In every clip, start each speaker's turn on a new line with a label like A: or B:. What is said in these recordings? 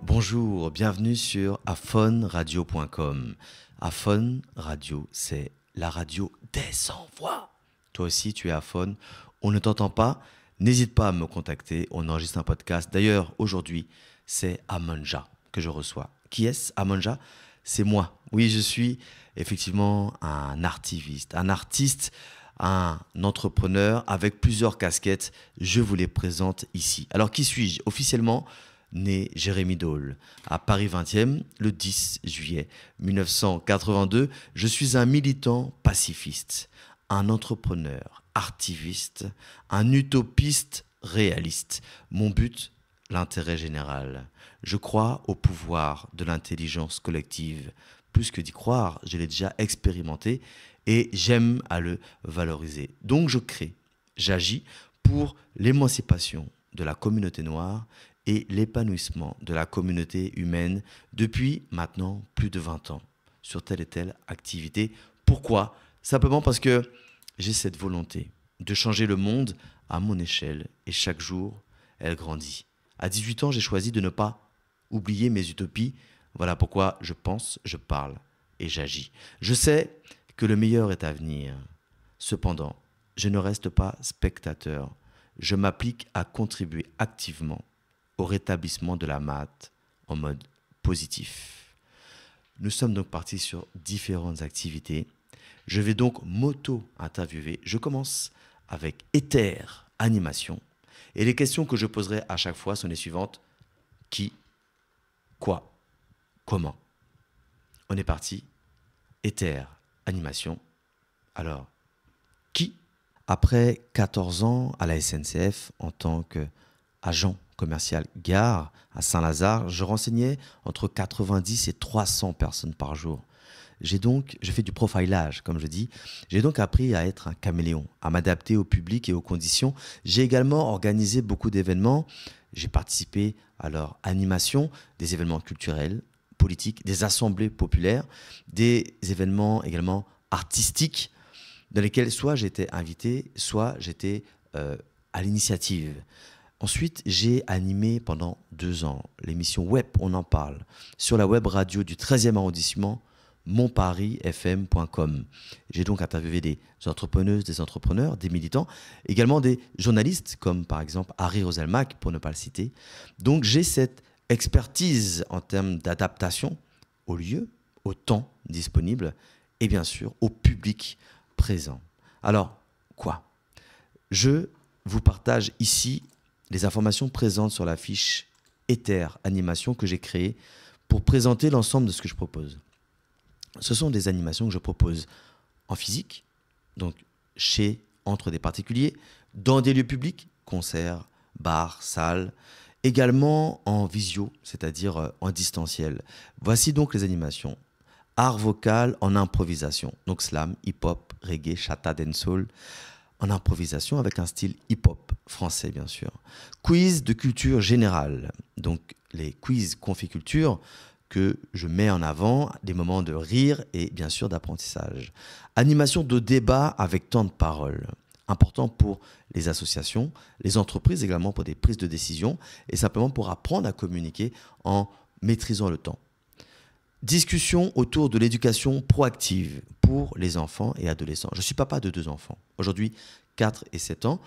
A: Bonjour, bienvenue sur aphoneradio.com. Aphone Radio, c'est la radio des sans-voix. Toi aussi, tu es aphone, on ne t'entend pas, n'hésite pas à me contacter, on enregistre un podcast. D'ailleurs, aujourd'hui, c'est Amonja que je reçois. Qui est-ce, Amonja? C'est moi. Oui, je suis effectivement un artiviste, un artiste, un entrepreneur avec plusieurs casquettes. Je vous les présente ici. Alors, qui suis-je? Officiellement, né Jérémy Dole, à Paris 20e, le 10 juillet 1982. Je suis un militant pacifiste, un entrepreneur, artiviste, un utopiste réaliste. Mon but, l'intérêt général. Je crois au pouvoir de l'intelligence collective. Plus que d'y croire, je l'ai déjà expérimenté et j'aime à le valoriser. Donc je crée, j'agis pour l'émancipation de la communauté noire et l'épanouissement de la communauté humaine depuis maintenant plus de 20 ans sur telle et telle activité. Pourquoi? Simplement parce que j'ai cette volonté de changer le monde à mon échelle et chaque jour, elle grandit. À 18 ans, j'ai choisi de ne pas oublier mes utopies. Voilà pourquoi je pense, je parle et j'agis. Je sais que le meilleur est à venir. Cependant, je ne reste pas spectateur. Je m'applique à contribuer activement au rétablissement de la maths en mode positif. Nous sommes donc partis sur différentes activités. Je vais donc m'auto-interviewer. Je commence avec Ether Animation. Et les questions que je poserai à chaque fois sont les suivantes. Qui? Quoi? Comment? On est parti. Ether Animation. Alors, qui? Après 14 ans à la SNCF en tant qu'agent commercial gare à Saint-Lazare, je renseignais entre 90 et 300 personnes par jour. Je fais du profilage, comme je dis. J'ai donc appris à être un caméléon, à m'adapter au public et aux conditions. J'ai également organisé beaucoup d'événements. J'ai participé à leur animation, des événements culturels, politiques, des assemblées populaires, des événements également artistiques, dans lesquels soit j'étais invité, soit j'étais à l'initiative. Ensuite, j'ai animé pendant 2 ans l'émission Web, on en parle, sur la web radio du 13e arrondissement, monparisfm.com. J'ai donc interviewé des entrepreneuses, des entrepreneurs, des militants, également des journalistes, comme par exemple Harry Roselmack, pour ne pas le citer. Donc j'ai cette expertise en termes d'adaptation au lieu, au temps disponible et bien sûr au public présent. Alors, quoi? Je vous partage ici les informations présentes sur la fiche Ether Animation que j'ai créée pour présenter l'ensemble de ce que je propose. Ce sont des animations que je propose en physique, donc entre des particuliers, dans des lieux publics, concerts, bars, salles, également en visio, c'est-à-dire en distanciel. Voici donc les animations. Art vocal en improvisation, donc slam, hip-hop, reggae, chata, dancehall, en improvisation avec un style hip-hop français bien sûr. Quiz de culture générale, donc les quiz conficulture que je mets en avant, des moments de rire et bien sûr d'apprentissage. Animation de débat avec temps de parole, important pour les associations, les entreprises également pour des prises de décision et simplement pour apprendre à communiquer en maîtrisant le temps. Discussion autour de l'éducation proactive pour les enfants et adolescents. Je suis papa de 2 enfants, aujourd'hui 4 et 7 ans,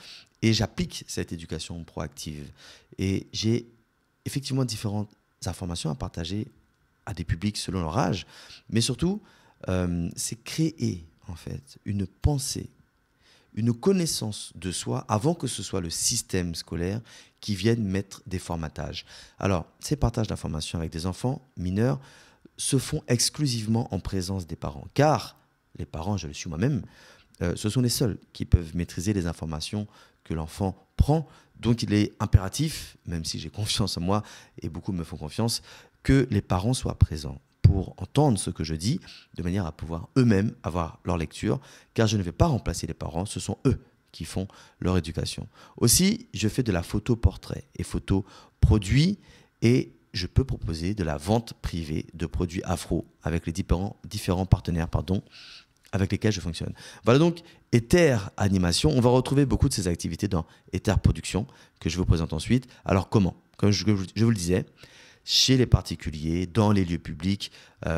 A: et j'applique cette éducation proactive. Et j'ai effectivement différentes informations à partager à des publics selon leur âge, mais surtout, c'est créer en fait une pensée, une connaissance de soi avant que ce soit le système scolaire qui vienne mettre des formatages. Alors, ces partages d'informations avec des enfants mineurs se font exclusivement en présence des parents. Car les parents, je le suis moi-même, ce sont les seuls qui peuvent maîtriser les informations que l'enfant prend. Donc il est impératif, même si j'ai confiance en moi et beaucoup me font confiance, que les parents soient présents pour entendre ce que je dis, de manière à pouvoir eux-mêmes avoir leur lecture, car je ne vais pas remplacer les parents, ce sont eux qui font leur éducation. Aussi, je fais de la photo portrait et photo produit et je peux proposer de la vente privée de produits afro avec les différents partenaires avec lesquels je fonctionne. Voilà donc Ether Animation. On va retrouver beaucoup de ces activités dans Ether Production que je vous présente ensuite. Alors comment? Comme je vous le disais, chez les particuliers, dans les lieux publics,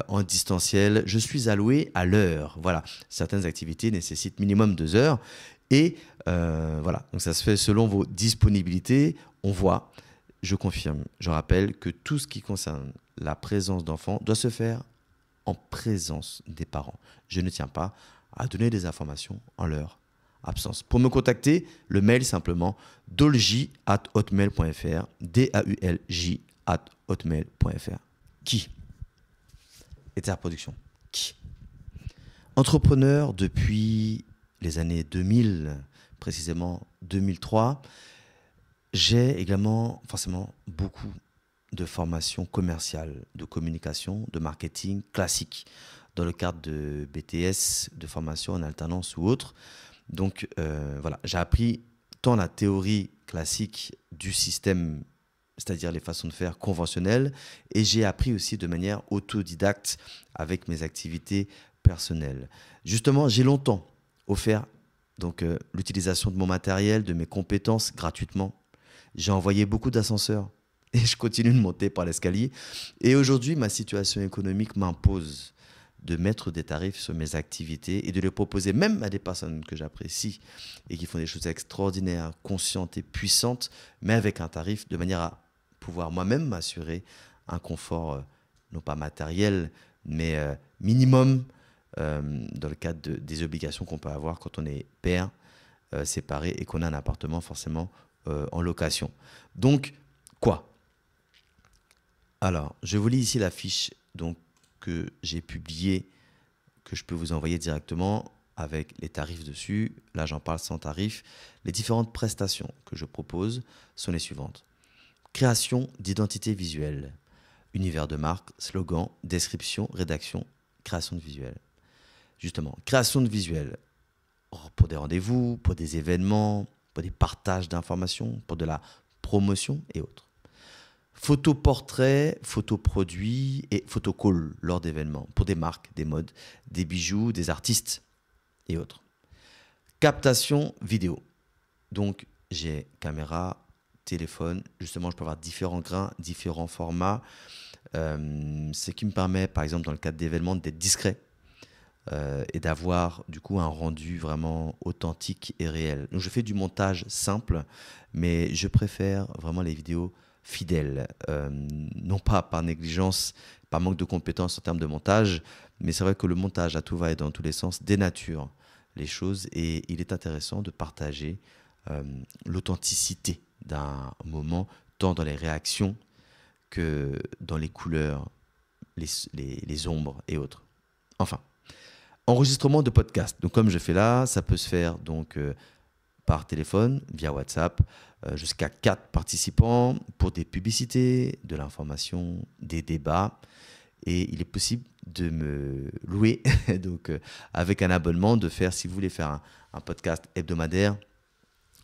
A: en distanciel, je suis alloué à l'heure. Voilà, certaines activités nécessitent minimum 2 heures. Et voilà, donc ça se fait selon vos disponibilités. On voit, je confirme, je rappelle que tout ce qui concerne la présence d'enfants doit se faire en présence des parents. Je ne tiens pas à donner des informations en leur absence. Pour me contacter, le mail simplement dolj@hotmail.fr, DAULJ@hotmail.fr. Qui? Ether Production. Qui? Entrepreneur depuis les années 2000, précisément 2003, j'ai également forcément beaucoup de formation commerciale, de communication, de marketing classique dans le cadre de BTS, de formation en alternance ou autre. Donc voilà, j'ai appris tant la théorie classique du système, c'est-à-dire les façons de faire conventionnelles, et j'ai appris aussi de manière autodidacte avec mes activités personnelles. Justement, j'ai longtemps offert donc l'utilisation de mon matériel, de mes compétences gratuitement. J'ai envoyé beaucoup d'ascenseurs et je continue de monter par l'escalier. Et aujourd'hui, ma situation économique m'impose de mettre des tarifs sur mes activités et de les proposer même à des personnes que j'apprécie et qui font des choses extraordinaires, conscientes et puissantes, mais avec un tarif de manière à pouvoir moi-même m'assurer un confort, non pas matériel, mais minimum dans le cadre des obligations qu'on peut avoir quand on est père, séparé et qu'on a un appartement forcément en location. Donc, quoi? Alors, je vous lis ici la fiche donc, que j'ai publiée, que je peux vous envoyer directement avec les tarifs dessus. Là, j'en parle sans tarif. Les différentes prestations que je propose sont les suivantes. Création d'identité visuelle, univers de marque, slogan, description, rédaction, création de visuel. Justement, création de visuel pour des rendez-vous, pour des événements, pour des partages d'informations, pour de la promotion et autres. Photoportrait, photoproduits et photocall lors d'événements pour des marques, des modes, des bijoux, des artistes et autres. Captation vidéo. Donc, j'ai caméra, téléphone. Justement, je peux avoir différents grains, différents formats. Ce qui me permet, par exemple, dans le cadre d'événements, d'être discret et d'avoir du coup un rendu vraiment authentique et réel. Donc, je fais du montage simple, mais je préfère vraiment les vidéos fidèles, non pas par négligence, par manque de compétences en termes de montage, mais c'est vrai que le montage à tout va et dans tous les sens dénature les choses et il est intéressant de partager l'authenticité d'un moment, tant dans les réactions que dans les couleurs, les ombres et autres. Enfin, enregistrement de podcast. Donc comme je fais là, ça peut se faire donc par téléphone, via WhatsApp, jusqu'à 4 participants pour des publicités, de l'information, des débats. Et il est possible de me louer, donc avec un abonnement, de faire, si vous voulez faire un podcast hebdomadaire,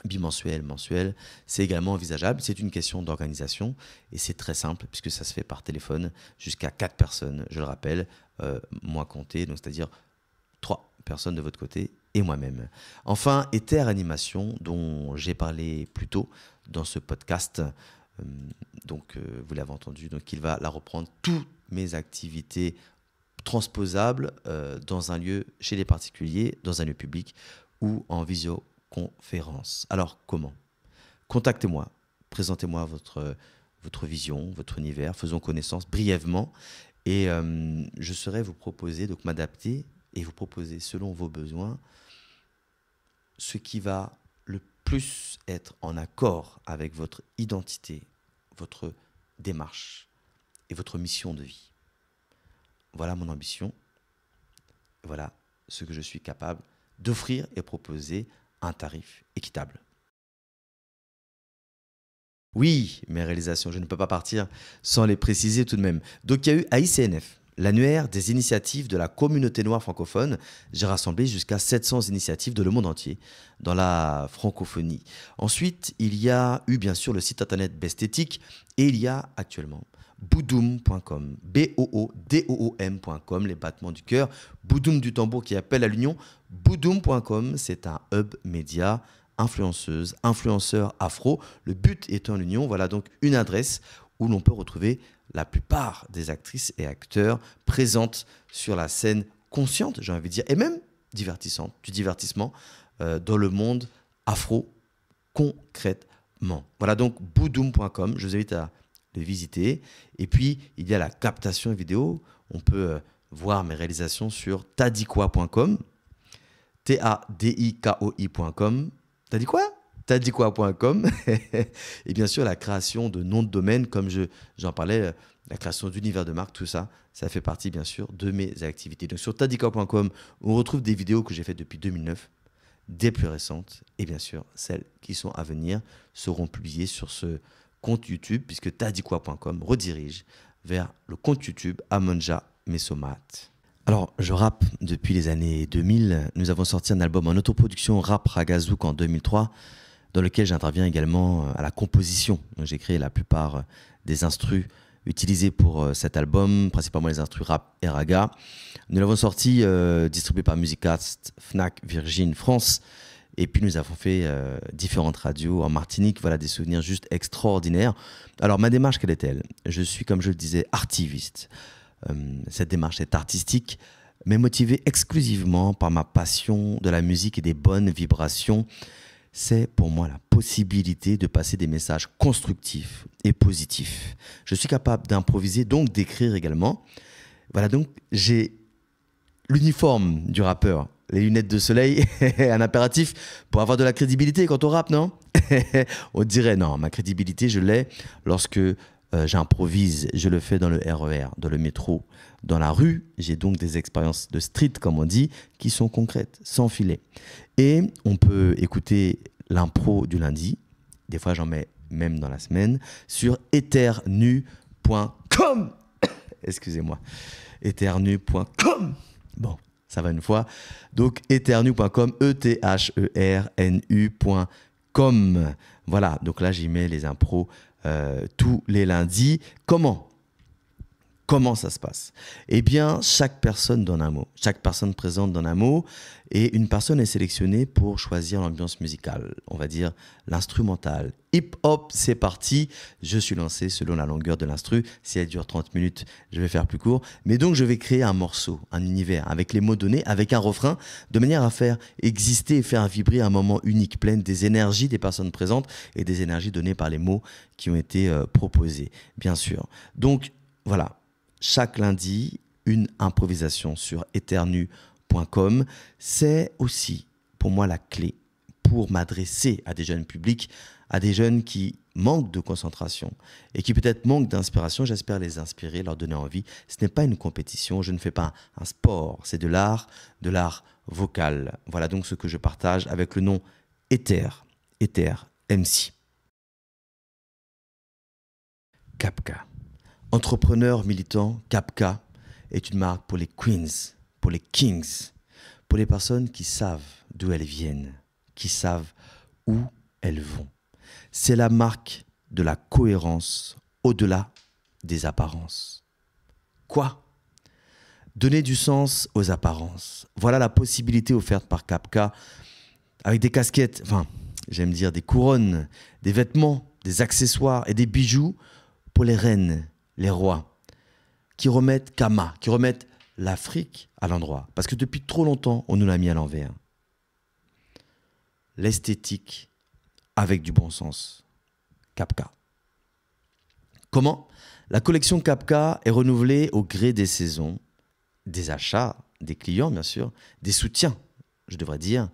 A: bimensuel, mensuel, c'est également envisageable. C'est une question d'organisation et c'est très simple puisque ça se fait par téléphone jusqu'à 4 personnes, je le rappelle, moi compté, donc c'est-à-dire 3 personnes de votre côté et moi-même. Enfin, Ether Animation, dont j'ai parlé plus tôt dans ce podcast, donc vous l'avez entendu, donc il va la reprendre toutes mes activités transposables dans un lieu chez les particuliers, dans un lieu public ou en visioconférence. Alors comment? Contactez-moi, présentez-moi votre vision, votre univers, faisons connaissance brièvement et je saurai vous proposer, donc m'adapter et vous proposer selon vos besoins ce qui va le plus être en accord avec votre identité, votre démarche et votre mission de vie. Voilà mon ambition, voilà ce que je suis capable d'offrir et proposer à un tarif équitable. Oui, mes réalisations, je ne peux pas partir sans les préciser tout de même. Donc il y a eu AICNF, l'annuaire des initiatives de la communauté noire francophone. J'ai rassemblé jusqu'à 700 initiatives de le monde entier dans la francophonie. Ensuite, il y a eu bien sûr le site internet Bestétique et il y a actuellement boudoum.com, boodoom.com, les battements du cœur, boudoum du tambour qui appelle à l'union. Boudoum.com, c'est un hub média, influenceuse, influenceur afro. Le but étant l'union. Voilà donc une adresse où l'on peut retrouver la plupart des actrices et acteurs présentes sur la scène consciente, j'ai envie de dire, et même divertissante, du divertissement dans le monde afro concrètement. Voilà donc boudoum.com, je vous invite à le visiter. Et puis, il y a la captation vidéo. On peut voir mes réalisations sur tadikoi.com, tadikoi.com. T'as dit quoi? Tadikoi.com. Et bien sûr, la création de noms de domaine, comme j'en parlais, la création d'univers de marque, tout ça, ça fait partie, bien sûr, de mes activités. Donc, sur tadikoi.com, on retrouve des vidéos que j'ai faites depuis 2009, des plus récentes, et bien sûr, celles qui sont à venir seront publiées sur ce compte YouTube, puisque tadikoi.com redirige vers le compte YouTube Amonja Messomat. Alors, je rappe depuis les années 2000. Nous avons sorti un album en autoproduction, Rap Ragazouk, en 2003, dans lequel j'interviens également à la composition. J'ai créé la plupart des instrus utilisés pour cet album, principalement les instrus rap et raga. Nous l'avons sorti, distribué par Musicast, Fnac, Virgin, France. Et puis nous avons fait différentes radios en Martinique, voilà des souvenirs juste extraordinaires. Alors ma démarche, quelle est-elle? Je suis, comme je le disais, artiviste. Cette démarche est artistique, mais motivée exclusivement par ma passion de la musique et des bonnes vibrations. C'est pour moi la possibilité de passer des messages constructifs et positifs. Je suis capable d'improviser, donc d'écrire également. Voilà, donc j'ai l'uniforme du rappeur. Les lunettes de soleil, un impératif pour avoir de la crédibilité quand on rappe, non? On dirait non, ma crédibilité, je l'ai lorsque j'improvise. Je le fais dans le RER, dans le métro, dans la rue. J'ai donc des expériences de street, comme on dit, qui sont concrètes, sans filet. Et on peut écouter l'impro du lundi, des fois j'en mets même dans la semaine, sur ethernu.com. Excusez-moi, ethernu.com. Bon. Ça va une fois. Donc, ethernu.com, ethernu.com. Voilà, donc là, j'y mets les impros tous les lundis. Comment ça se passe? Eh bien, chaque personne donne un mot. Chaque personne présente donne un mot. Et une personne est sélectionnée pour choisir l'ambiance musicale. On va dire l'instrumental. Hip-hop, c'est parti. Je suis lancé selon la longueur de l'instru. Si elle dure 30 minutes, je vais faire plus court. Mais donc, je vais créer un morceau, un univers, avec les mots donnés, avec un refrain, de manière à faire exister et faire vibrer un moment unique, plein des énergies des personnes présentes et des énergies données par les mots qui ont été proposés, bien sûr. Donc, voilà. Chaque lundi, une improvisation sur ethernu.com. C'est aussi, pour moi, la clé pour m'adresser à des jeunes publics, à des jeunes qui manquent de concentration et qui peut-être manquent d'inspiration. J'espère les inspirer, leur donner envie. Ce n'est pas une compétition, je ne fais pas un sport, c'est de l'art vocal. Voilà donc ce que je partage avec le nom Ether MC. Kapka. Entrepreneur militant, Kapka est une marque pour les queens, pour les kings, pour les personnes qui savent d'où elles viennent, qui savent où elles vont. C'est la marque de la cohérence au-delà des apparences. Quoi? Donner du sens aux apparences. Voilà la possibilité offerte par Kapka avec des casquettes, enfin, j'aime dire des couronnes, des vêtements, des accessoires et des bijoux pour les reines, les rois, qui remettent Kama, qui remettent l'Afrique à l'endroit. Parce que depuis trop longtemps, on nous l'a mis à l'envers. L'esthétique avec du bon sens. Kapka. Comment? La collection Kapka est renouvelée au gré des saisons, des achats, des clients bien sûr, des soutiens, je devrais dire,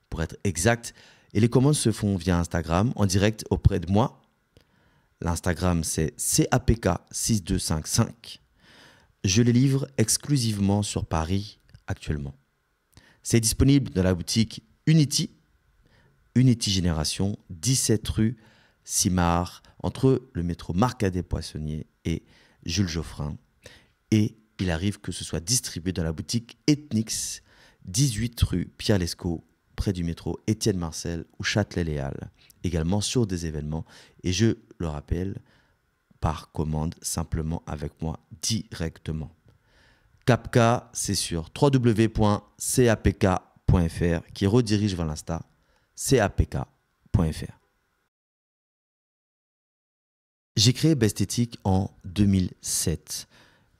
A: pour être exact. Et les commandes se font via Instagram, en direct auprès de moi. L'Instagram, c'est CAPK6255. Je les livre exclusivement sur Paris actuellement. C'est disponible dans la boutique Unity Génération, 17 rue Simard, entre le métro Marcadet-Poissonnier et Jules Geoffrin. Et il arrive que ce soit distribué dans la boutique Ethnix, 18 rue Pierre Lescot, près du métro Étienne Marcel ou Châtelet-Les Halles, également sur des événements. Et je le rappelle, par commande, simplement avec moi directement. Capka, c'est sur www.capk.fr qui redirige vers l'Insta capk.fr. J'ai créé Besthétique en 2007,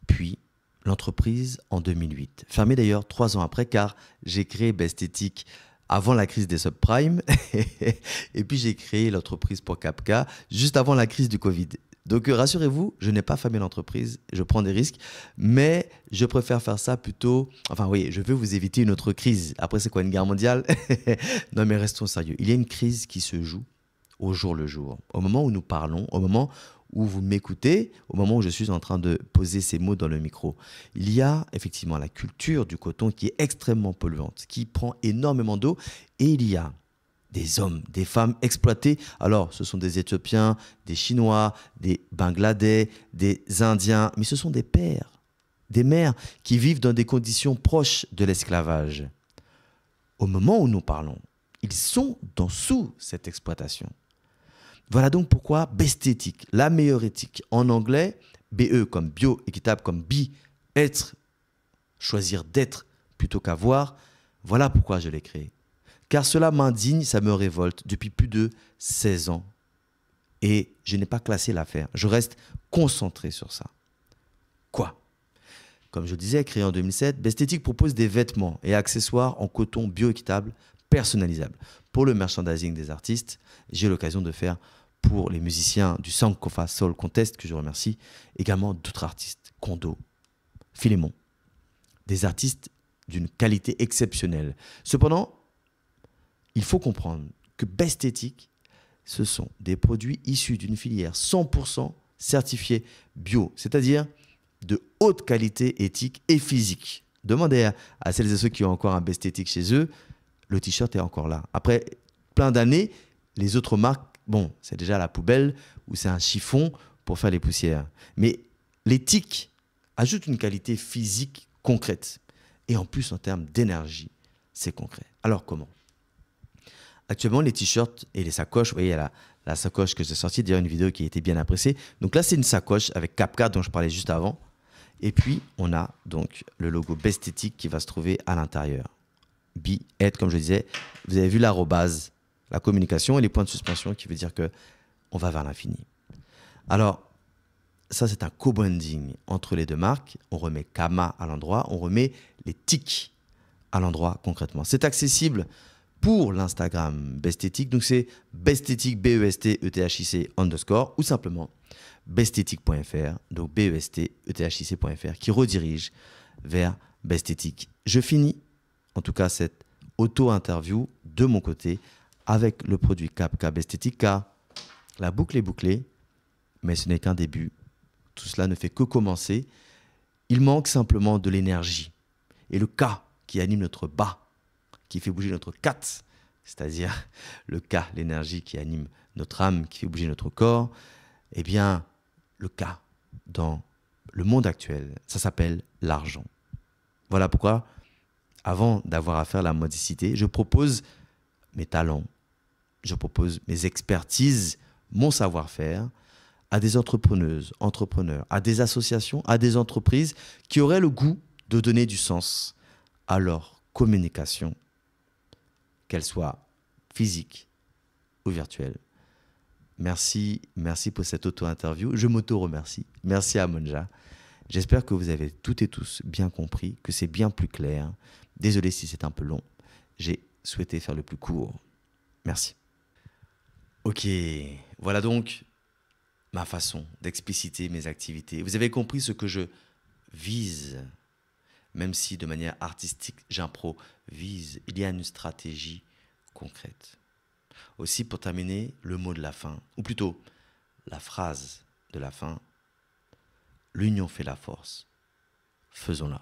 A: puis l'entreprise en 2008. Fermée d'ailleurs 3 ans après, car j'ai créé Besthétique avant la crise des subprimes et puis j'ai créé l'entreprise pour Capka juste avant la crise du Covid. Donc rassurez-vous, je n'ai pas fermé l'entreprise, je prends des risques, mais je préfère faire ça plutôt... Enfin oui, je veux vous éviter une autre crise. Après, c'est quoi, une guerre mondiale? Non mais restons sérieux. Il y a une crise qui se joue au jour le jour. Au moment où nous parlons, au moment où vous m'écoutez, au moment où je suis en train de poser ces mots dans le micro, il y a effectivement la culture du coton qui est extrêmement polluante, qui prend énormément d'eau, et il y a des hommes, des femmes exploités. Alors, ce sont des Éthiopiens, des Chinois, des Bangladais, des Indiens, mais ce sont des pères, des mères qui vivent dans des conditions proches de l'esclavage. Au moment où nous parlons, ils sont sous cette exploitation. Voilà donc pourquoi Besthétique, la meilleure éthique, en anglais, BE comme bio, équitable comme be, être, choisir d'être plutôt qu'avoir, voilà pourquoi je l'ai créé. Car cela m'indigne, ça me révolte depuis plus de 16 ans. Et je n'ai pas classé l'affaire, je reste concentré sur ça. Quoi? Comme je disais, créé en 2007, Besthétique propose des vêtements et accessoires en coton bio-équitable personnalisables. Pour le merchandising des artistes, j'ai eu l'occasion de faire pour les musiciens du Sankofa Soul Contest, que je remercie, également d'autres artistes, Kondo, Philémon, des artistes d'une qualité exceptionnelle. Cependant, il faut comprendre que Besthétique, ce sont des produits issus d'une filière 100% certifiée bio, c'est-à-dire de haute qualité éthique et physique. Demandez à celles et ceux qui ont encore un Besthétique chez eux, le t-shirt est encore là. Après plein d'années, les autres marques, bon, c'est déjà à la poubelle ou c'est un chiffon pour faire les poussières. Mais l'éthique ajoute une qualité physique concrète. Et en plus, en termes d'énergie, c'est concret. Alors comment? Actuellement, les t-shirts et les sacoches, vous voyez, la sacoche que j'ai sortie, d'ailleurs une vidéo qui a été bien appréciée. Donc là, c'est une sacoche avec Capka dont je parlais juste avant. Et puis, on a donc le logo Besthétique qui va se trouver à l'intérieur. Be, être, comme je disais, vous avez vu l'arrobase, la communication et les points de suspension qui veut dire qu'on va vers l'infini. Alors, ça, c'est un co-branding entre les deux marques. On remet Kama à l'endroit, on remet les tics à l'endroit concrètement. C'est accessible pour l'Instagram Besthétique. Donc, c'est Besthétique, BESTETHIC _ ou simplement besthétique.fr, donc BESTETHIC.fr qui redirige vers Besthétique. Je finis en tout cas cette auto-interview de mon côté avec le produit Capka Besthétique car la boucle est bouclée, mais ce n'est qu'un début. Tout cela ne fait que commencer. Il manque simplement de l'énergie. Et le K qui anime notre bas, qui fait bouger notre kat, c'est-à-dire le K, l'énergie qui anime notre âme, qui fait bouger notre corps, eh bien, le K dans le monde actuel, ça s'appelle l'argent. Voilà pourquoi, avant d'avoir à faire la mendicité, je propose mes talents, je propose mes expertises, mon savoir-faire à des entrepreneuses, entrepreneurs, à des associations, à des entreprises qui auraient le goût de donner du sens à leur communication, qu'elle soit physique ou virtuelle. Merci pour cette auto-interview. Je m'auto-remercie. Merci à Monja. J'espère que vous avez toutes et tous bien compris, que c'est bien plus clair. Désolé si c'est un peu long. J'ai souhaité faire le plus court. Merci. Ok, voilà donc ma façon d'expliciter mes activités. Vous avez compris ce que je vise, même si de manière artistique, j'improvise. Il y a une stratégie concrète. Aussi, pour terminer, le mot de la fin, ou plutôt la phrase de la fin, l'union fait la force. Faisons-la.